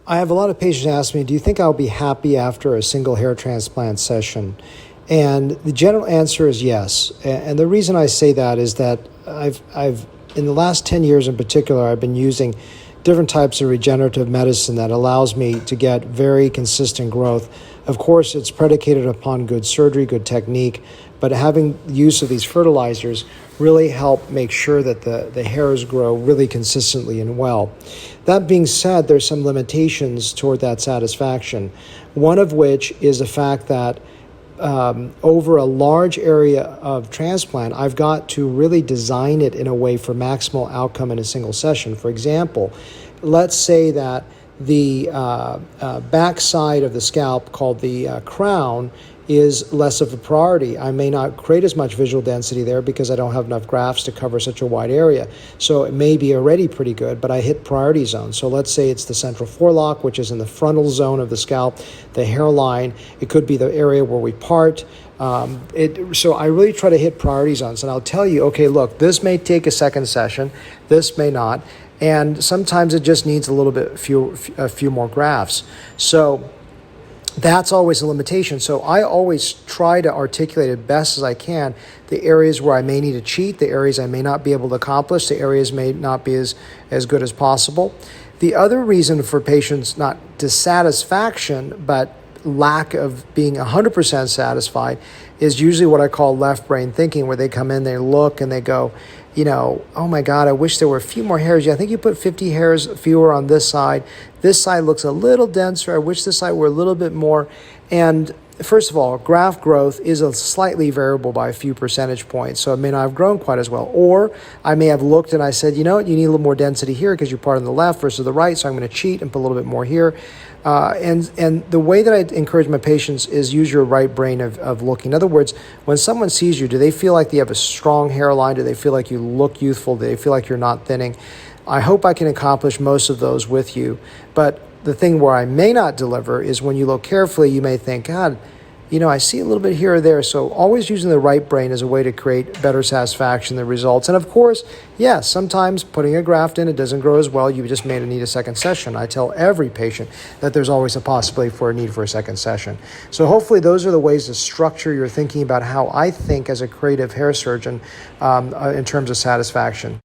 I have a lot of patients ask me, do you think I'll be happy after a single hair transplant session? And the general answer is yes. And the reason I say that is that I've in the last 10 years in particular, I've been using different types of regenerative medicine that allows me to get very consistent growth. Of course, it's predicated upon good surgery, good technique, but having use of these fertilizers really help make sure that the hairs grow really consistently and well. That being said, there's some limitations toward that satisfaction, one of which is the fact that over a large area of transplant, I've got to really design it in a way for maximal outcome in a single session. For example, let's say that the back side of the scalp, called the crown, is less of a priority. I may not create as much visual density there because I don't have enough grafts to cover such a wide area. So it may be already pretty good, but I hit priority zone. So let's say it's the central forelock, which is in the frontal zone of the scalp, the hairline. It could be the area where we part. So I really try to hit priority zones, and I'll tell you, okay, look, this may take a second session, this may not, and sometimes it just needs a few more grafts. So that's always a limitation. So I always try to articulate as best as I can the areas where I may need to cheat, the areas I may not be able to accomplish, the areas may not be as good as possible. The other reason for patients, not dissatisfaction, but lack of being 100% satisfied, is usually what I call left brain thinking, where they come in, they look, and they go, oh my God, I wish there were a few more hairs. I think you put 50 hairs fewer on this side. This side looks a little denser. I wish this side were a little bit more. And first of all, graft growth is a slightly variable by a few percentage points, so it may not have grown quite as well. Or I may have looked and I said, you know what, you need a little more density here because you're part on the left versus the right, so I'm going to cheat and put a little bit more here. And the way that I encourage my patients is use your right brain of looking. In other words, when someone sees you, do they feel like they have a strong hairline? Do they feel like you look youthful? Do they feel like you're not thinning? I hope I can accomplish most of those with you. But the thing where I may not deliver is when you look carefully, you may think, God, I see a little bit here or there. So always using the right brain as a way to create better satisfaction, the results. And of course, yes, sometimes putting a graft in, it doesn't grow as well. You just may need a second session. I tell every patient that there's always a possibility for a need for a second session. So hopefully those are the ways to structure your thinking about how I think as a creative hair surgeon in terms of satisfaction.